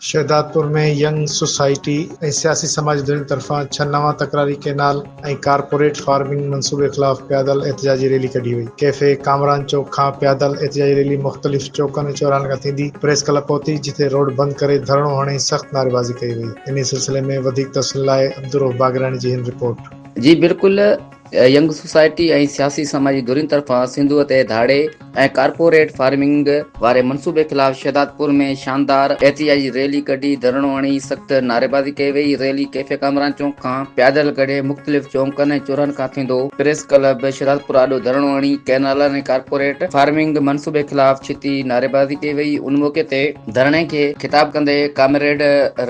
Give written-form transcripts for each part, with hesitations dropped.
शहदादपुर में young society ऐं सियासी समाज दुनिया तरफ़ां 6 नवां तकरारी केनाल ऐं कारपोरेट फार्मिंग मंसूबे ख़िलाफ़ पैदल एहतजाजी रैली कढी वई। कैफ़े कामरान चौक खां पैदल एहतजाजी रैली मुख़्तलिफ़ चौकनि ऐं चौराहनि खां थींदी प्रेस क्लब पहुती, जिथे रोड बंद करे धरणो हणी सख़्त नारेबाज़ी कई वई। इन सिलसिले में वधीक तफ़सील लाइ अब्दुर रऊफ़ बागरानी जी हिन रिपोर्ट। जी बिल्कुल, यंग सोसाइटी ऐं सियासी समाजी धुरियुनि तरफ़ां सिंधु ते धाड़े ऐं कारपोरेट फार्मिंग वारे मनसूबे ख़िलाफ़ शहदादपुर में शानदार एहतिजाजी रैली कढी धरणो हणी सख़्त नारेबाज़ी कई वई। रैली कैफ़े कामरान चौक खां पैदल कढे मुख़्तलिफ़ चौकनि ऐं चौराहनि खां थींदो प्रेस क्लब शहदादपुर आॾो धरणो हणी कैनालनि ऐं कारपोरेट फार्मिंग मनसूबे ख़िलाफ़ छिती नारेबाज़ी कई वई। उन मौके ते धरणे खे ख़िताब कंदे कामरेड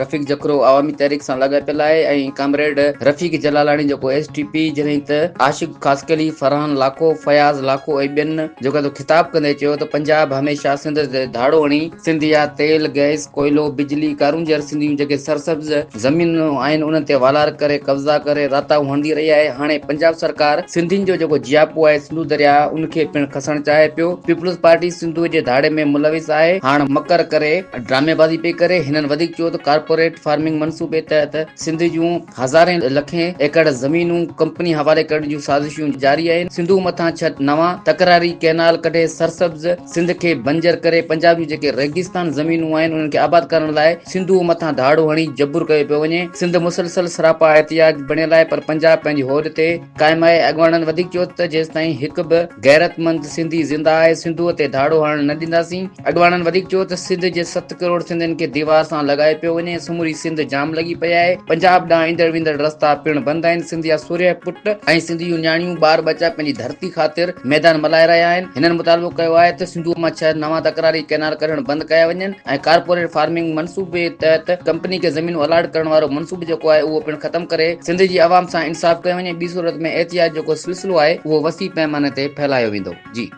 रफ़ीक जकरो अवामी तहरीक सां लाॻापियल आहे ऐं कामरेड रफ़ीक जलालाणी जेको STP जॾहिं त आशिक खासकली फरहान लाखो फयाज़ लाखो ऐं ॿियनि जेको ख़िताब कंदे चयो त पंजाब हमेशह सिंध ते धाड़ो हणी सिंधिया तेल गैस कोयलो बिजली कारूं जहिड़ी सिंधियूं जेके सरसब्ज़ ज़मीनूं आहिनि उन्हनि ते वालार करे कब्ज़ा करे राताऊं हणंदी रही आहे। हाणे पंजाब सरकार सिंधियुनि जो जेको जियापो आहे सिंधु दरिया उनखे पिणु खसणु चाहे पियो। पीपुल्स पार्टी सिंधु जे धाड़े में मुलविस आहे। हाणे मकर करे ड्रामेबाज़ी पई करे। हिननि वधीक चयो त कारपोरेट फार्मिंग मनसूबे तहत सिंध जूं हज़ारे लखे एकड़ ज़मीनूं कंपनी हवाले करण जूं साज़िशूं जारी आहिनि। सिंधु मथां 6 नवां तकरारी कैनाल कढे सरसब्ज़ सिंध खे बंजर करे पंजाब जूं जेके रेगिस्तान ज़मीनूं आहिनि उन्हनि खे आबाद करण लाइ सिंधु मथां धाड़ो हणी जबुर कयो पियो वञे। सिंध मुसलसल सरापा एहतिजाज बणियल आहे, पर पंजाब पंहिंजी होद ते क़ाइमु आहे। अॻवाननि वधीक चयो त जेसिताईं हिकु बि गैरतमंद सिंधी ज़िंदा आहे सिंधु ते धाड़ो हणण न ॾींदासीं। अॻवाननि वधीक चयो त सिंध जे 7 करोड़ सिंधियुनि खे दीवार सां लॻाए पियो वञे। समूरी सिंध जाम लॻी पई आहे। पंजाब ॾांहुं ईंदड़ वेंदड़ रस्ता पिणु बंदि आहिनि। सिंधिया सूर्य पुट ऐं सिंधियूं न्याणियूं ॿार बचा पंहिंजी धरती ख़ातिर मैदान मल्हाए रहिया आहिनि। हिननि मुतालबो कयो आहे त सिंधु मां 6 नवां तकरारी कैनाल कढण बंदि कया वञनि ऐं कारपोरेट फार्मिंग मनसूबे तहत कंपनी खे ज़मीनूं अलाट करण वारो मनसूबो जेको आहे उहो पिणु ख़तमु करे सिंध जी आवाम सां इंसाफ़ कयो वञे। ॿी सूरत में एहतिजाज जेको सिलसिलो आहे उहो वसी पैमाने ते फैलायो वेंदो। जी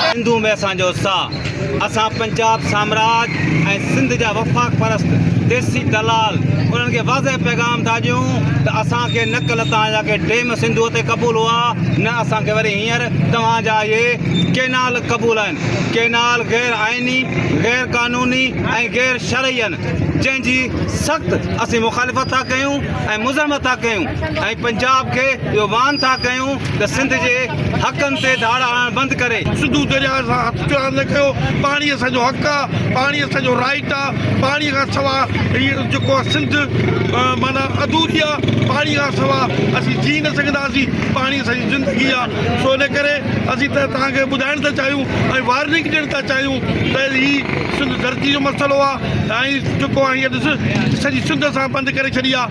सिंधु में असांजो साह असां पंजाब साम्राज ऐं सिंध जा वफ़ाक़ परस्त देसी दलाल उन्हनि खे वाज़ह पैगाम था ॾियूं त असांखे न कल्ह तव्हांजा के डेम सिंधु ते क़बूल हुआ न असांखे वरी हींअर तव्हांजा इहे केनाल क़बूल आहिनि। केनाल गैर आइनी गैर क़ानूनी ऐं गैर शरई आहिनि जंहिंजी सख़्तु असीं मुखालिफ़त था कयूं ऐं मुज़ाहमत था कयूं ऐं पंजाब खे इहो वान था कयूं त सिंध जे हक़नि ते धाड़ा हणणु बंदि करे। सिंधु दरिया सां हथु न कयो। पाणी असांजो हक़ु आहे, पाणी असांजो राइट आहे। पाणीअ खां सवाइ इहो जेको आहे सिंध माना अधूरी आहे। पाणी खां सवाइ असीं जी न सघंदासीं। पाणी असांजी ज़िंदगी आहे। सो इन करे असीं त तव्हांखे ॿुधाइण था चाहियूं ऐं वार्निंग ॾियण था चाहियूं त हीउ सिंध धरती जो मसइलो आहे ऐं जेको आहे हीअ ॾिस सॼी सिंध सां बंदि करे छॾी आहे।